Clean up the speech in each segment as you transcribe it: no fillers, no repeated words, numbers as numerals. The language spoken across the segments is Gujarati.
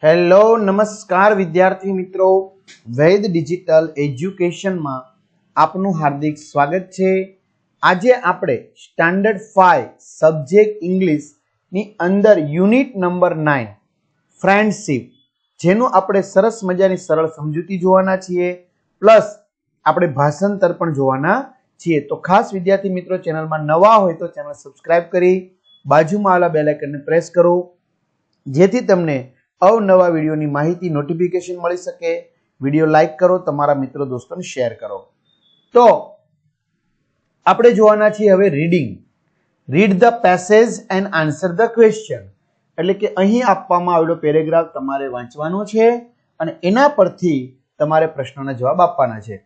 હેલો નમસ્કાર વિદ્યાર્થી મિત્રો, વૈદ ડિજિટલ એજ્યુકેશનમાં આપનું હાર્દિક સ્વાગત છે। આજે આપણે સ્ટાન્ડર્ડ 5 સબ્જેક્ટ ઇંગ્લિશની અંદર યુનિટ નંબર 9 ફ્રેન્ડશિપ, જેનું આપણે સરસ મજાની સરળ સમજૂતી જોવાના છીએ, પ્લસ આપણે ભાષાંતર પણ જોવાના છીએ। તો ખાસ વિદ્યાર્થી મિત્રો, ચેનલમાં નવા હોય તો ચેનલ સબસ્ક્રાઇબ કરી બાજુમાં આવેલા બેલ આઇકનને પ્રેસ કરો, જેથી તમને અવનવા વિડીયોની માહિતી નોટિફિકેશન મળી શકે। વિડીયો લાઈક કરો, તમારા મિત્રો દોસ્તોને શેર કરો। તો આપણે જોવાના છીએ હવે reading. Read the passage and answer the question, એટલે કે અહીં આપવામાં આવેલો પેરેગ્રાફ તમારે વાંચવાનો છે અને એના પરથી તમારે પ્રશ્નોના જવાબ આપવાના છે।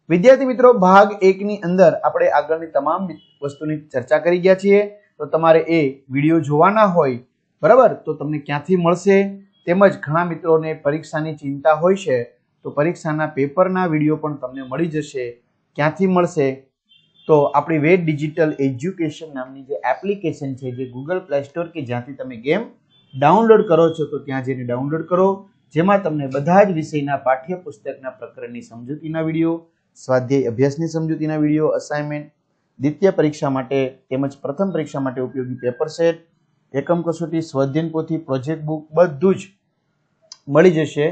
વિદ્યાર્થી મિત્રો, ભાગ 1 ની અંદર આપણે આગળની તમામ વસ્તુની ચર્ચા કરી ગયા છીએ, તો તમારે એ વિડીયો જોવાના હોય બરાબર, તો તમને ક્યાંથી મળશે, તેમજ ઘણા મિત્રોને પરીક્ષાની ચિંતા હોય છે, તો પરીક્ષાના પેપરના વિડીયો પણ તમને મળી જશે। ક્યાંથી મળશે? તો આપણી વૈદ ડિજિટલ એજ્યુકેશન નામની જે એપ્લિકેશન છે, જે ગૂગલ પ્લે સ્ટોર કે જ્યાંથી તમે ગેમ ડાઉનલોડ કરો છો, તો ત્યાં જઈને ડાઉનલોડ કરો, જેમાં તમને બધા જ વિષયના પાઠ્યપુસ્તકના પ્રકરણની સમજૂતીના વિડીયો, સ્વાધ્યાય અભ્યાસની સમજૂતીના વિડીયો, અસાઇનમેન્ટ, દ્વિતીય પરીક્ષા માટે તેમજ પ્રથમ પરીક્ષા માટે ઉપયોગી પેપર સેટ, એકમ કસોટી, સ્વાધ્યાય પોથી, પ્રોજેક્ટ બુક બધું જ મળી જશે।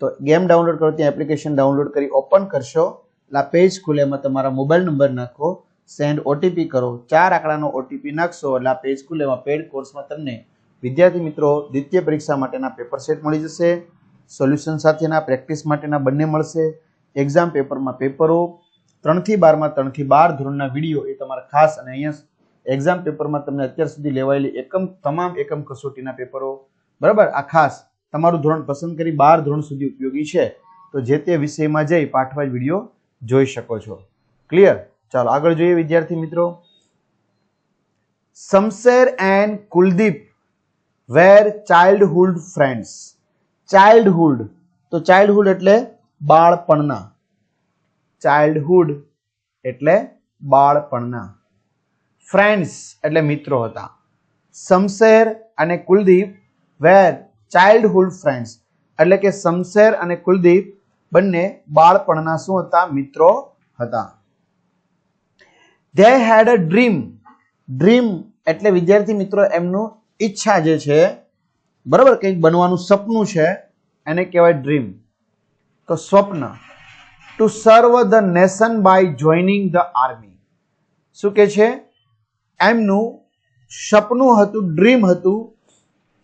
તો ગેમ ડાઉનલોડ કરો, ત્યાં એપ્લિકેશન ડાઉનલોડ કરી ઓપન કરશો, એટલે આ પેજ ખુલે, એમાં તમારા મોબાઈલ નંબર નાખો, સેન્ડ ઓટીપી કરો, 4 આંકડાનો ઓટીપી નાખશો એટલે આ પેજ ખુલે, એમાં પેડ કોર્સમાં તમને વિદ્યાર્થી મિત્રો દ્વિતીય પરીક્ષા માટેના પેપર સેટ મળી જશે, સોલ્યુશન સાથેના, પ્રેક્ટિસ માટેના બંને મળશે, એક્ઝામ પેપરમાં પેપરો, 3 થી 12 માં 3 થી 12 ધોરણના વિડીયો એ તમારા ખાસ, અને અહીંયા એક્ઝામ પેપરમાં તમને અત્યાર સુધી લેવાયેલી તમામ એકમ કસોટીના પેપરો બરાબર, આ ખાસ તમારું ધોરણ પસંદ કરી 12 ધોરણ સુધી ઉપયોગી છે, તો જે તે વિષયમાં જઈ પાઠવાઇઝ વિડીયો જોઈ શકો છો। ક્લિયર? ચાલો આગળ જોઈએ વિદ્યાર્થી મિત્રો। Shamsher and Kuldeep were childhood friends. Childhood, તો ચાઇલ્ડહુડ એટલે બાળપણના, ચાઇલ્ડહુડ એટલે બાળપણના, ફ્રેન્ડ્સ એટલે મિત્રો હતા। શમશેર અને કુલદીપ વેર ચાઇલ્ડહુડ ફ્રેન્ડ્સ, એટલે કે શમશેર અને કુલદીપ બંને બાળપણના શું હતા? મિત્રો હતા। They had a dream. Dream એટલે વિદ્યાર્થી મિત્રો એમનું ઈચ્છા જે છે બરાબર, કંઈક બનવાનું સપનું છે, એને કહેવાય ડ્રીમ, તો સ્વપ્ન। To serve the nation by joining the army, શું કે છે? એમનું સપનું હતું, ડ્રીમ હતું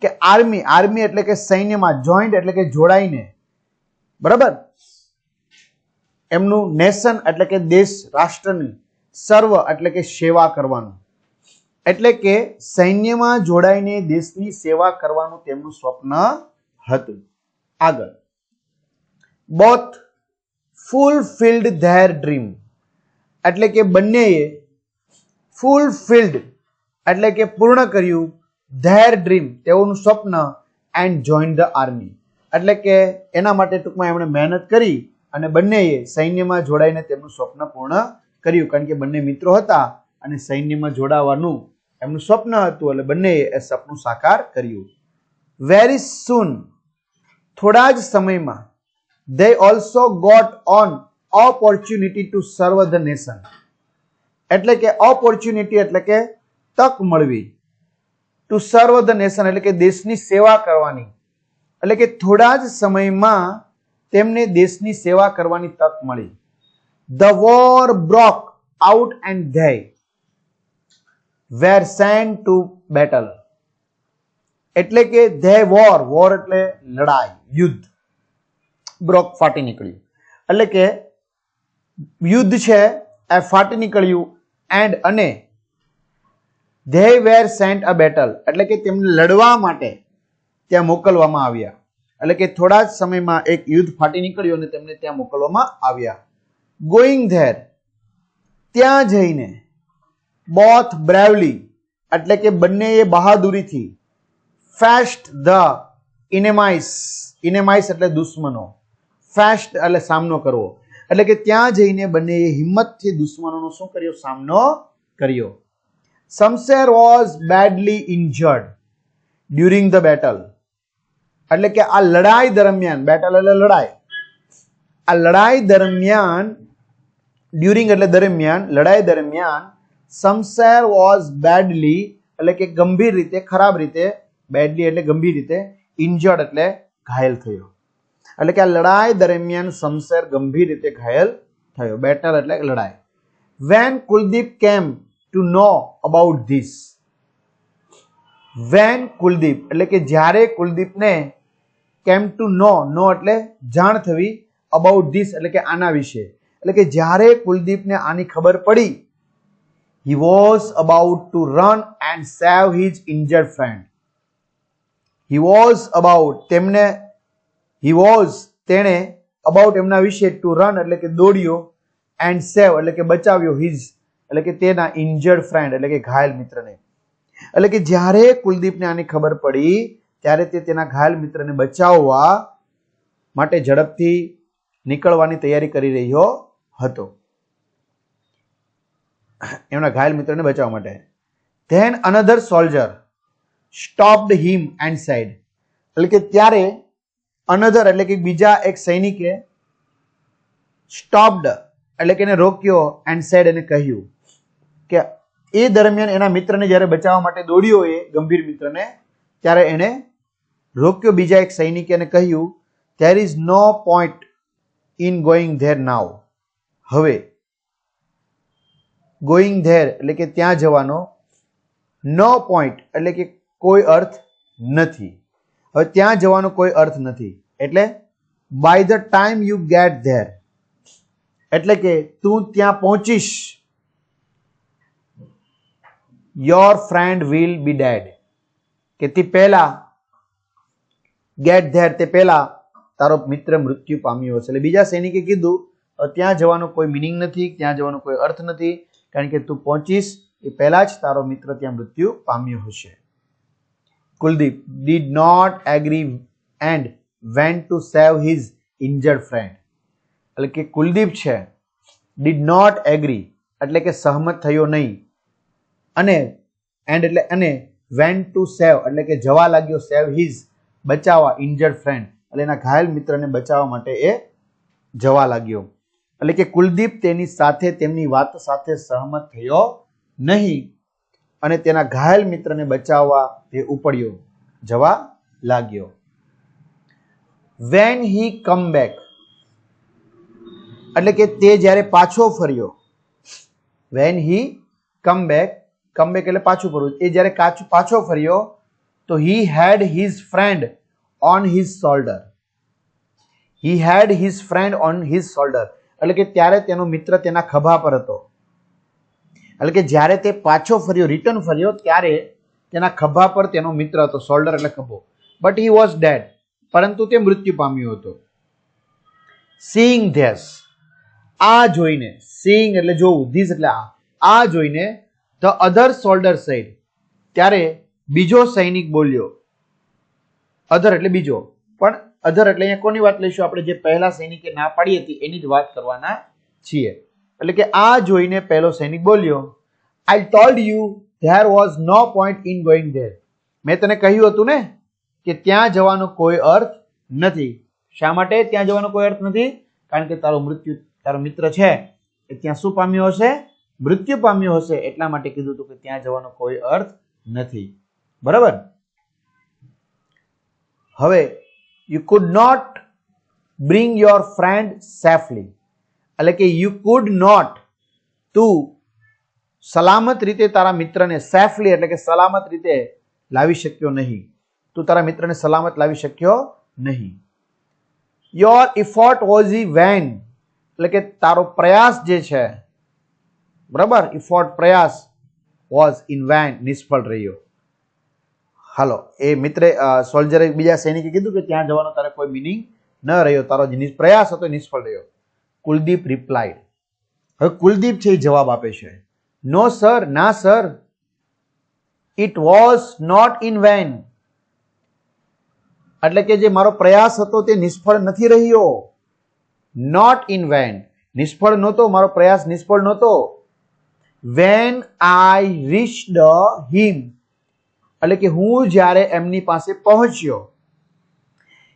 કે આર્મી, આર્મી એટલે કે સૈન્યમાં, જોઈન્ટ એટલે કે જોડાઈને બરાબર, એમનું નેશન એટલે કે દેશ, રાષ્ટ્રની, સર્વ એટલે કે સેવા કરવાનું, એટલે કે સૈન્યમાં જોડાઈને દેશની સેવા કરવાનું તેમનું સ્વપ્ન હતું। આગળ, બોથ ફૂલફિલ્ડ ધેર ડ્રીમ, એટલે કે બંનેએ ફૂલફિલ્ડ એટલે કે પૂર્ણ કર્યું, ધેર ડ્રીમ તેઓનું સ્વપ્ન, એન્ડ જોઈન ધ આર્મી એટલે કે એના માટે ટૂંકમાં એમણે મહેનત કરી અને બંનેએ સૈન્યમાં જોડાઈને તેમનું સ્વપ્ન પૂર્ણ કર્યું, કારણ કે બંને મિત્રો હતા અને સૈન્યમાં જોડાવાનું એમનું સ્વપ્ન હતું, એટલે બંનેએ એ સપનું સાકાર કર્યું। વેરી સૂન, થોડા જ સમયમાં, they also got on opportunity to serve the nation, એટલે કે ઓપોર્ચ્યુનિટી એટલે કે તક મળવી, ટુ સર્વ ધ નેશન એટલે કે દેશની સેવા કરવાની, એટલે કે થોડા જ સમયમાં તેમને દેશની સેવા કરવાની તક મળી। The war broke out and they were sent to battle, એટલે કે they war, વોર એટલે લડાઈ, યુદ્ધ, બ્રોક ફાટી નીકળ્યું, એટલે કે યુદ્ધ છે એ ફાટી નીકળ્યું, એન્ડ અને they were sent a battle એટલે કે તેમને લડવા માટે ત્યાં મોકલવામાં આવ્યા, એટલે કે થોડા જ સમયમાં એક યુદ્ધ ફાટી નીકળ્યું અને તેમને ત્યાં મોકલવામાં આવ્યા। ગોઈંગ ધેર, ત્યાં જઈને, બોથ બ્રેવલી એટલે કે બંનેએ બહાદુરીથી, ફેસ્ટ ધ ઇનેમાઇસ, ઇનેમાઇસ એટલે દુશ્મનો, ફેસ્ટ એટલે સામનો કરવો, એટલે કે ત્યાં જઈને બંનેએ હિંમતથી દુશ્મનોનો શું કર્યો? સામનો કર્યો। Shamsher was badly injured during the battle, એટલે કે આ લડાઈ દરમિયાન, બેટલ એટલે લડાઈ, આ લડાઈ દરમિયાન, ડ્યુરિંગ એટલે દરમિયાન, લડાઈ દરમિયાન શમશેર વોઝ બેડલી એટલે કે ગંભીર રીતે, ખરાબ રીતે, બેડલી એટલે ગંભીર રીતે, ઇન્જર્ડ એટલે ઘાયલ થયો. એટલે કે આ લડાઈ દરમિયાન શમશેર ગંભીર રીતે ઘાયલ થયો. બેટલ એટલે લડાઈ. When Kuldeep came to know about this, when Kuldeep એટલે કે જ્યારે કુલદીપને came to know એટલે જાણ થવી, about this એટલે કે આના વિશે, એટલે કે જ્યારે કુલદીપને આની ખબર પડી, he was about to run and save his injured friend. He was about તેણે about એમના વિશે to run એટલે કે દોડ્યો, and save એટલે કે બચાવ્યો, his એટલે કે તેના injured friend એટલે કે ઘાયલ મિત્રને. એટલે કે જ્યારે કુલદીપને આની ખબર પડી ત્યારે તે તેના ઘાયલ મિત્રને બચાવવા માટે ઝડપથી નીકળવાની તૈયારી કરી રહ્યો હતો, એમના ઘાયલ મિત્રને બચાવવા માટે. Then another soldier stopped him and said, એટલે કે ત્યારે another એટલે કે બીજા એક સૈનિકે stopped એટલે કે એને રોક્યો, and said એને કહ્યું કે એ દરમિયાન એના મિત્રને જ્યારે બચાવવા માટે દોડ્યો, એ ગંભીર મિત્રને, ત્યારે એને રોક્યો બીજા એક સૈનિકે અને કહ્યું, there is no point in going there now. હવે going there એટલે કે ત્યાં જવાનો, no point એટલે કે કોઈ અર્થ નથી. હવે ત્યાં જવાનો કોઈ અર્થ નથી એટલે by the time you get there એટલે કે તું ત્યાં પહોંચીશ, your friend will be dead કે તે પહેલા, get there તે પહેલા તારો મિત્ર મૃત્યુ પામ્યો હશે. એટલે બીજા સૈનિકે કીધું ત્યાં જવાનો કોઈ મિનિંગ નથી, ત્યાં જવાનો કોઈ અર્થ નથી, કારણ કે તું પહોંચીશ એ પહેલા જ તારો મિત્ર ત્યાં મૃત્યુ પામ્યો હશે. Kuldeep did not agree and went to save his injured friend. એટલે કે કુલદીપ છે, did not agree એટલે કે સહમત થયો નહીં, અને and એટલે અને went to save એટલે કે જવા લાગ્યો, save his બચાવવા, injured friend એટલે એના ઘાયલ મિત્રને બચાવવા માટે એ જવા લાગ્યો. એટલે કે કુલદીપ તેની સાથે, તેમની વાત સાથે સહમત થયો નહીં અને તેના ઘાયલ મિત્રને બચાવવા તે ઉપડ્યો, જવા લાગ્યો. When he come back એટલે કે તે જ્યારે પાછો ફર્યો, when he come back એટલે પાછું ફરવું, એ જ્યારે પાછો ફર્યો તો he had his friend on his shoulder. He had his friend on his shoulder એટલે કે ત્યારે તેનો મિત્ર તેના ખભા પર હતો. એટલે કે જ્યારે તે પાછો ફર્યો, રિટર્ન ફર્યો, ત્યારે તેના ખભા પર તેનો મિત્ર હતો, શોલ્ડર એટલે ખભો. બટ હી વોઝ ડેડ પરંતુ તે મૃત્યુ પામ્યો હતો. seeing this આ જોઈને, seeing એટલે જોવું, this એટલે આ જોઈને, the other soldier said ત્યારે બીજો સૈનિક બોલ્યો, other એટલે બીજો, પણ other એટલે અહીંયા કોની વાત લઈશું આપણે, જે પહેલા સૈનિકે ના પાડી હતી એની જ વાત કરવાના છીએ. એટલે કે આ જોઈને પહેલો સૈનિક બોલ્યો, I told you there was no point in going there. મેં તને કહ્યું હતું ને કે ત્યાં જવાનો કોઈ અર્થ નથી. શા માટે ત્યાં જવાનો કોઈ અર્થ નથી? કારણ કે તારો મિત્ર છે એ ત્યાં શું પામ્યો હશે? મૃત્યુ પામ્યો હશે. એટલા માટે કીધું હતું કે ત્યાં જવાનો કોઈ અર્થ નથી. બરાબર. હવે you could not bring your friend safely એટલે કે you could not, તું સલામત રીતે તારા મિત્રને, સેફલી એટલે કે સલામત રીતે લાવી શક્યો નહીં. તું તારા મિત્રને સલામત લાવી શક્યો નહીં. Your effort was in vain એટલે કે તારો પ્રયાસ જે છે, બરાબર, ઇફોર્ટ પ્રયાસ, વોઝ ઇન વેન નિષ્ફળ રહ્યો. હાલો, એ મિત્રે સોલ્જરે બીજા સૈનિકે કીધું કે ત્યાં જવાનો તારે કોઈ મિનિંગ ન રહ્યો, તારો જે પ્રયાસ હતો નિષ્ફળ રહ્યો. કુલદીપ રિપ્લાઇડ. હવે કુલદીપ છે એ જવાબ આપે છે, નો સર, ના sir, it was not in vain એટલે કે જે મારો પ્રયાસ હતો તે નિષ્ફળ નથી રહ્યો. નોટ ઇન વેન નિષ્ફળ નહોતો, મારો પ્રયાસ નિષ્ફળ નહોતો. વેન આઈ રીચ્ડ હિમ એટલે કે હું જ્યારે એમની પાસે પહોંચ્યો,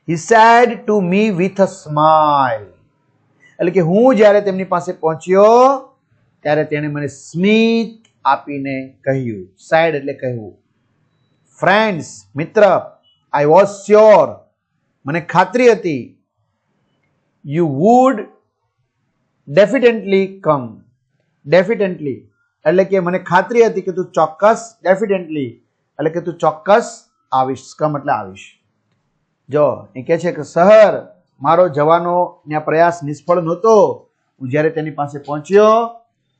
He said to me with a smile. એટલે કે હું જ્યારે તેમની પાસે પહોંચ્યો ત્યારે તેણે મને સ્મિત આપીને કહ્યું. સાઇડ એટલે કહેવું. ફ્રેન્ડ્સ, મિત્ર, I was sure, મને ખાતરી હતી, you would definitely come. Definitely એટલે કે મને ખાતરી હતી કે તું ચોક્કસ, definitely એટલે કે તું ચોક્કસ આવીશ. કમ એટલે આવીશ. જો એ કહે છે કે સર, મારો જવાનો ત્યાં પ્રયાસ નિષ્ફળ નહોતો. હું જ્યારે તેની પાસે પહોંચ્યો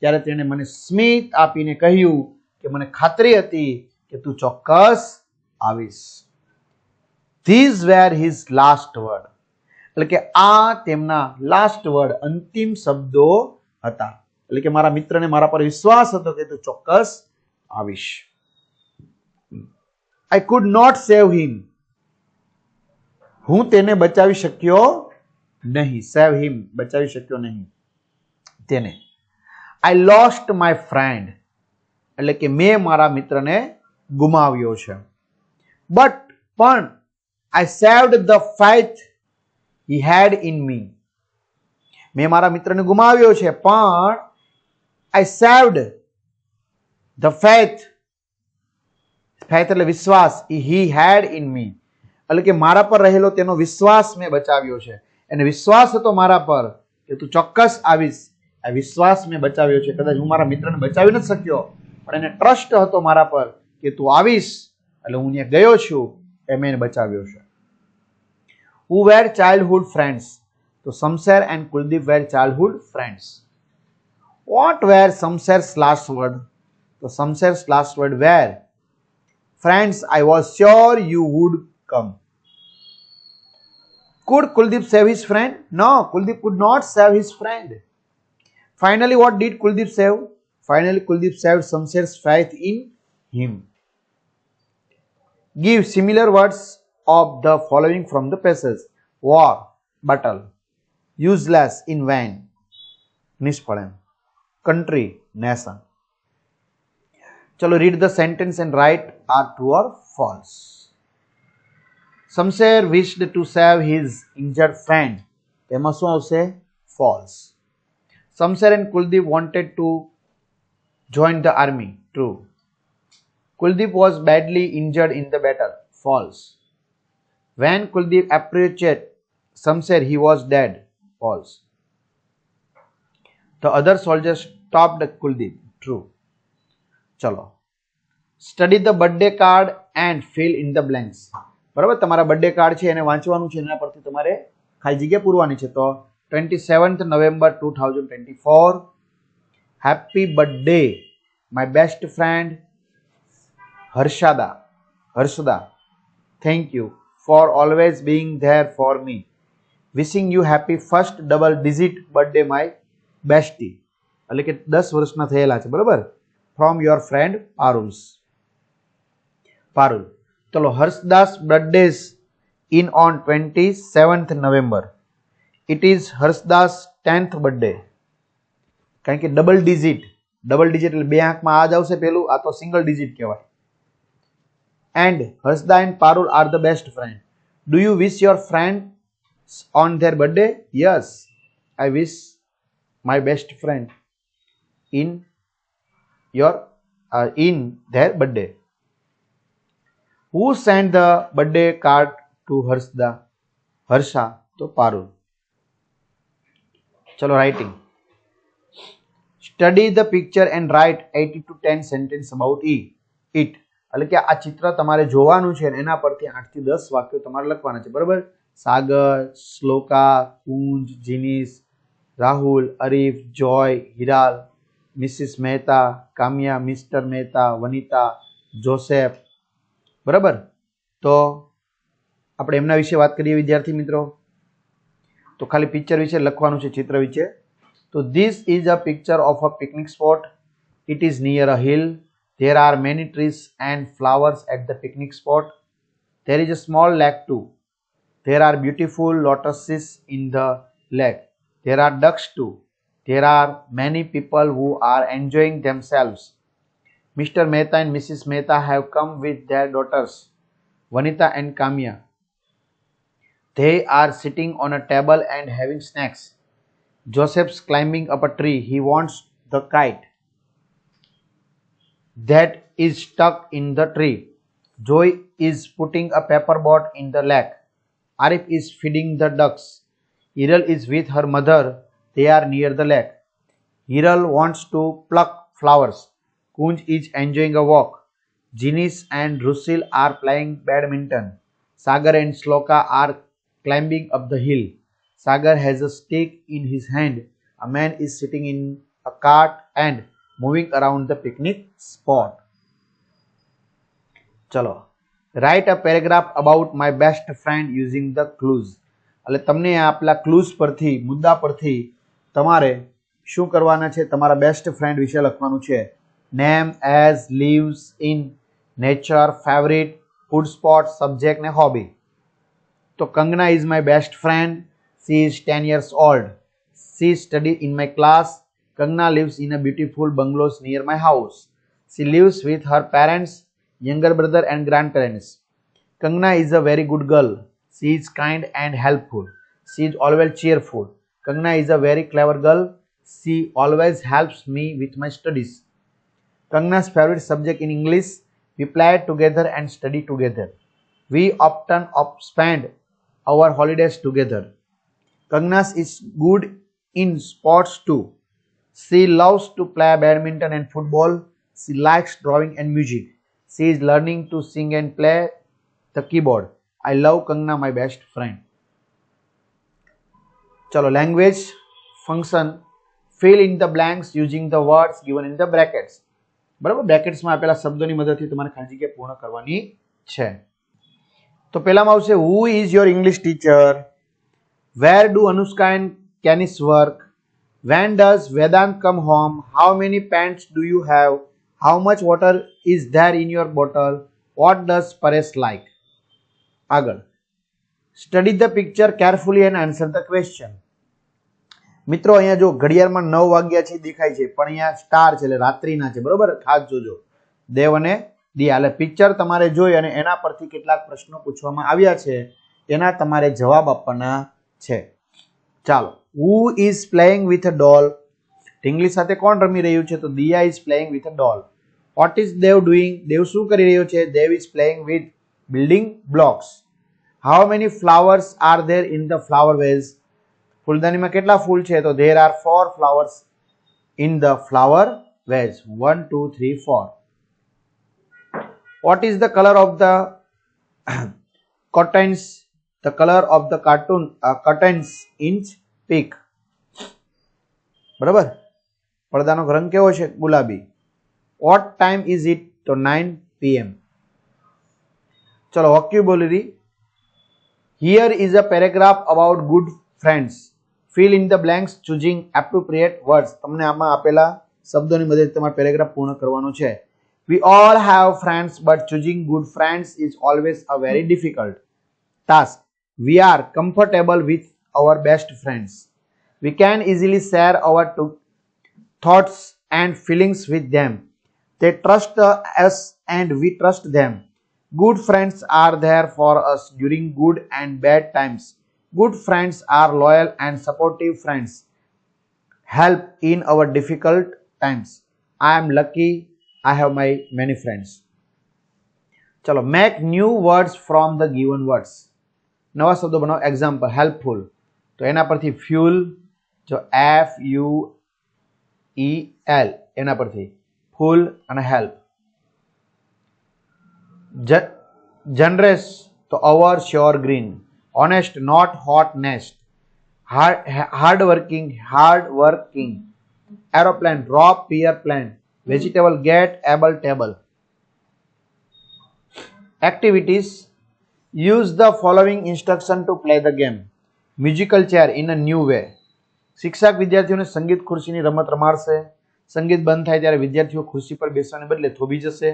ત્યારે તેણે મને સ્મિત આપીને કહ્યું કે મને ખાતરી હતી કે તું ચોક્કસ આવીશ. These were his last word. એટલે કે આ તેમના લાસ્ટ વર્ડ, અંતિમ શબ્દો હતા. એટલે કે મારા મિત્રને મારા પર વિશ્વાસ હતો કે તું ચોક્કસ આવીશ. I could not save him. હું તેને બચાવી શક્યો નહીં. Save him, બચાવી શક્યો નહીં તેને. I lost my friend. એટલે કે મેં મારા મિત્રને ગુમાવ્યો છે. પણ I saved the faith he had in me. મેં મારા મિત્રને ગુમાવ્યો છે પણ I saved the faith એટલે વિશ્વાસ, he had in me એટલે કે મારા પર રહેલો તેનો વિશ્વાસ મેં બચાવ્યો છે. એને વિશ્વાસ હતો મારા પર કે તું ચોક્કસ આવીશ. આ વિશ્વાસ મેં બચાવ્યો છે. કદાચ હું મારા મિત્રને બચાવી નથી શક્યો પણ એને ટ્રસ્ટ હતો મારા પર કે તું આવીશ એટલે હું ત્યાં ગયો છું, એ મેં એને બચાવ્યો છે. Who were childhood friends? તો Shamsher and Kuldeep were childhood friends. What were Shamsher's last word? તો શમશેર's last word were, friends, I was sure you would come. Could Kuldeep save his friend? No, Kuldeep could not save his friend. Finally, what did Kuldeep save? Finally, Kuldeep saved Shamsher's faith in him. Give similar words of the following from the passage. War, battle, useless, in vain, નિષ્ફળ. Country, nation. ચલો, read the sentence and write are true or false. Shamsher wished to save his injured friend. એમાં શું આવશે? False. Shamsher and Kuldeep wanted to join the army. True. Kuldeep was badly injured in the battle. False. When Kuldeep approached Shamsher, he was dead. False. The other soldiers stopped Kuldeep. True. ચલો, study the birthday card and fill in the blanks. બરાબર, તમારા બર્થડે કાર્ડ છે એને વાંચવાનું છે, એના પરથી તમારે ખાલી જગ્યા પૂરવાની છે. તો 27th November 2024, happy birthday my best friend Harshada. Thank you for always being there for me. Wishing you happy first double digit birthday my bestie. એટલે કે 10 વર્ષના થયેલા છે. બરાબર. From your friend Parul. ચલો, હર્ષદાસ birthdays in on 27th November. It is હર્ષદાસ 10th birthday. કારણ કે ડબલ ડિજિટ એટલે બે આંકમાં આ જ આવશે પેલું, આ તો સિંગલ ડિજિટ કહેવાય. And Harshada and Parul are the best friend. Do you wish your friends on their birthday? Yes, I wish my best friend in their birthday. Who sent the birthday card to Harsha? તો Parul. ચલો, writing. Study the picture and write 8 to 10 sentence about it. એટલે કે આ ચિત્ર તમારે જોવાનું છે અને એના પરથી 8 થી 10 વાક્યો તમારે લખવાના છે. બરાબર. સાગર, શ્લોકા, કુંજ, જીનીસ, Rahul, Arif, Joy, Hiral, Mrs Mehta, Kamya, Mr Mehta, Vanita, Joseph. બરાબર. તો આપણે એમના વિશે વાત કરીએ વિદ્યાર્થી મિત્રો. તો ખાલી પિક્ચર વિશે લખવાનું છે, ચિત્ર વિશે. તો this is a picture of a picnic spot. It is near a hill. There are many trees and flowers at the picnic spot. There is a small lake too. There are beautiful lotuses in the lake. There are ducks too. There are many people who are enjoying themselves. Mr. Mehta and Mrs. Mehta have come with their daughters, Vanita and Kamya. They are sitting on a table and having snacks. Joseph's climbing up a tree. He wants the kite that is stuck in the tree. Joy is putting a paper boat in the lake. Arif is feeding the ducks. Hiral is with her mother. They are near the lake. Hiral wants to pluck flowers. Kunj is enjoying a walk. Jinis and Rusil are playing badminton. Sagar and Sloka are climbing up the hill. Sagar has a stick in his hand. A man is sitting in a cart and moving around the picnic spot. ચલો, write a paragraph about my best friend using the clues. એટલે તમને આપેલા ક્લૂઝ પરથી, મુદ્દા પરથી તમારે શું કરવાના છે? તમારા બેસ્ટ ફ્રેન્ડ વિશે લખવાનું છે. Name, as, lives in, nature, favourite, food spot, subject ને હોબી. તો Kangana is my best friend. She is 10 years old. She studies in my class. Kangna lives in a beautiful bungalow near my house. She lives with her parents, younger brother and grandparents. Kangna is a very good girl. She is kind and helpful. She is always cheerful. Kangna is a very clever girl. She always helps me with my studies. Kangna's favorite subject in English. We play together and study together. We often spend our holidays together. Kangna is good in sports too. She loves to play badminton and football. She likes drawing and music. She is learning to sing and play the keyboard. I love Kangna, my best friend. ચલો, language function. Fill in the blanks using the words given in the brackets. બરાબર, બ્રેકેટ્સમાં આપેલા શબ્દોની મદદથી તમારે ખાલી જગ્યા પૂર્ણ કરવાની છે. તો પહેલામાં આવશે who is your English teacher? Where do Anushka and Kanish work? When does Vedant come home? How many pants do you have? How much water is there in your bottle? What does Paresh like? આગળ. Study the picture carefully and answer the question. મિત્રો અહીંયા જો ઘડિયાળમાં 9 વાગ્યા છે દેખાય છે, પણ અહીંયા સ્ટાર છે એટલે રાત્રિના છે. બરોબર, ખાસ જોજો. દેવ અને દિયા. એટલે પિક્ચર તમારે જોઈ અને એના પરથી કેટલાક પ્રશ્નો પૂછવામાં આવ્યા છે, એના તમારે જવાબ આપવાના છે. ચાલો. Who is playing with a doll? ઢીંગલી સાથે કોણ રમી રહ્યું છે? તો દિયા is playing with a doll. What is Dev doing? દેવ શું કરી રહ્યો છે? Dev is playing with building blocks. How many flowers are there in the flower vase? ફૂલદાનીમાં કેટલા ફૂલ છે? તો there are 4 flowers in the flower vase. 1 2 3 4. What is the color of the curtains? The color of the curtains in pink. બરાબર, પડદાનો રંગ કેવો છે? ગુલાબી. What time is it? તો 9 PM. ચલો, vocabulary. Here is a paragraph about good friends. Fill in the blanks choosing appropriate words. તમને આમાં આપેલા શબ્દોની મદદથી તમારે પેરેગ્રાફ પૂર્ણ કરવાનો છે. We all have friends, but choosing good friends is always a very difficult task. We are comfortable with our best friends. We can easily share our thoughts and feelings with them. They trust us and we trust them. Good friends are there for us during good and bad times. Good friends are loyal and supportive friends. Help in our difficult times. I am lucky I have my many friends. ચલો, make new words from the given words. નવા શબ્દો બનાવો. Example, helpful. તો એના પરથી ફ્યુલ, જો FUEL, એના પરથી ફૂલ અને હેલ્પ. Generous, તો our, sure, green. Honest, not hot, nest. Hard working. Aeroplane, drop, peer, plane. Vegetable, get, able, table. Activities. Use the following instruction to play the game. Musical chair in a new way. શિક્ષક વિદ્યાર્થીઓને સંગીત ખુરશીની રમત રમાડશે. સંગીત બંધ થાય ત્યારે વિદ્યાર્થીઓ ખુરશી પર બેસવાને બદલે થોભી જશે.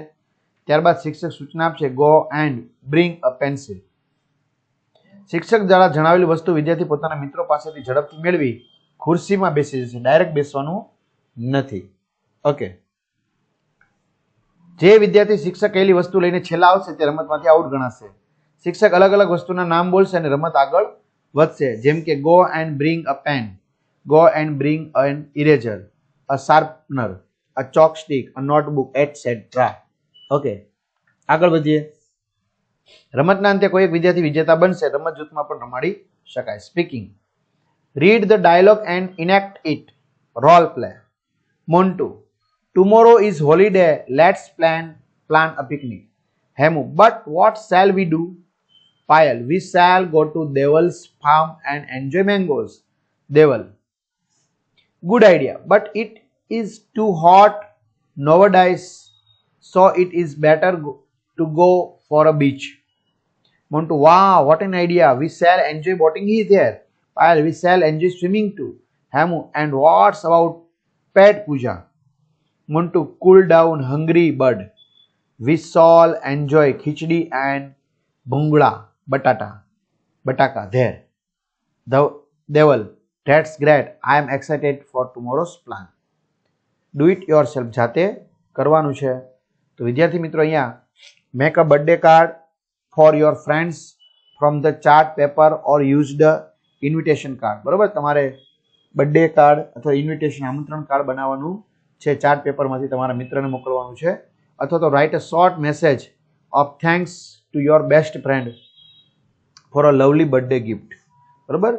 ત્યારબાદ શિક્ષક સૂચના આપશે, go and bring a pencil. શિક્ષક દ્વારા જણાવેલી વસ્તુ વિદ્યાર્થી પોતાના મિત્રો પાસેથી ઝડપથી મેળવી ખુરશીમાં બેસી જશે. ડાયરેક્ટ બેસવાનું નથી. ઓકે. જે વિદ્યાર્થી શિક્ષક કહેલી વસ્તુ લઈને છેલ્લા આવશે તે રમતમાંથી આઉટ ગણાશે. શિક્ષક અલગ અલગ વસ્તુના નામ બોલશે અને રમત આગળ વધશે. જેમ કે go and bring a pen, go and bring an eraser, a sharpener, a chalk stick, a notebook, etcetera. Okay, આગળ વધીએ. રમતના અંતે કોઈ એક વિદ્યાર્થી વિજેતા બનશે. રમત જૂથમાં પણ રમાડી શકાય. Speaking. Read the dialogue and enact it. Role play. Montu. Tomorrow is holiday. Let's plan a picnic. Hemu. But what shall we do? Payal. We shall go to Deval's farm and enjoy mangoes. Deval. Good idea. But it is too hot nowadays, so it is better to go for a beach. Montu. Wow, what an idea. We shall enjoy boating there. Payal. We shall enjoy swimming too. Hemu. And what's about pet puja? Montu. Cool down, hungry bird. We shall enjoy khichdi and bungla, bataka there. Deval. That's great. I am excited for tomorrow's plan. Do it yourself. જાતે કરવાનું છે. તો વિદ્યાર્થી મિત્રો અહીંયા make a birthday card for your friends from the chart paper or use the invitation card. બરોબર, તમારે બર્થડે કાર્ડ અથવા ઇન્વિટેશન આમંત્રણ કાર્ડ બનાવવાનું છે. ચાર્ટ પેપરમાંથી તમારા મિત્રને મોકલવાનું છે. અથવા તો write a short message of thanks to your best friend for a lovely birthday gift. બરોબર,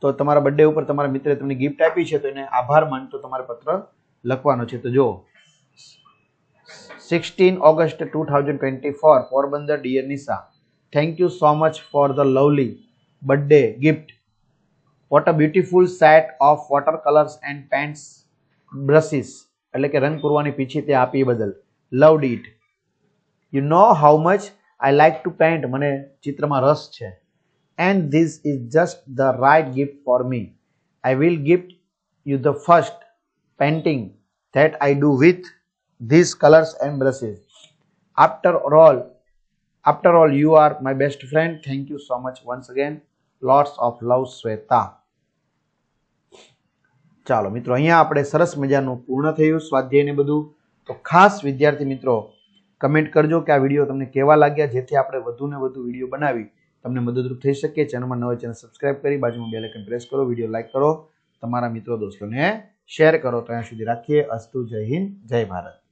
તો તમારા બર્થડે ઉપર તમારા મિત્રે તમને ગિફ્ટ આપી છે તો એને આભાર માનતો તમારે પત્ર લખવાનો છે. તો જો 16 August 2024 Porbandar. Dear Nisha, thank you so much for the lovely birthday gift. What a beautiful set of water colours and paints brushes. એટલે કે રંગ પૂરવાની પીછી તે આપી બદલ. Loved it. You know how much I like to paint. મને ચિત્રમાં રસ છે. And this is just the right gift for me. I will gift you the first painting that I do with this colours and brushes. After all you are my best friend. Thank you so much once again. Lots of લવ, શ્વેતા. ચાલો મિત્રો, અહીંયા આપણે સરસ મજાનું પૂર્ણ થયું સ્વાધ્યાય ને બધું. તો ખાસ વિદ્યાર્થી મિત્રો કમેન્ટ કરજો કે આ વિડીયો તમને કેવા લાગ્યા, જેથી આપણે વધુ ને વધુ વિડીયો બનાવી તમને મદદરૂપ થઈ શકીએ. ચેનલમાં નવા ચેનલ સબસ્ક્રાઇબ કરી બાજુમાં બેલ આઇકન પ્રેસ કરો, વિડીયો લાઈક કરો, તમારા મિત્રો દોસ્તોને શેર કરો. તો અહીંયા સુધી રાખીએ. અસ્તુ. જય હિન્દ, જય ભારત.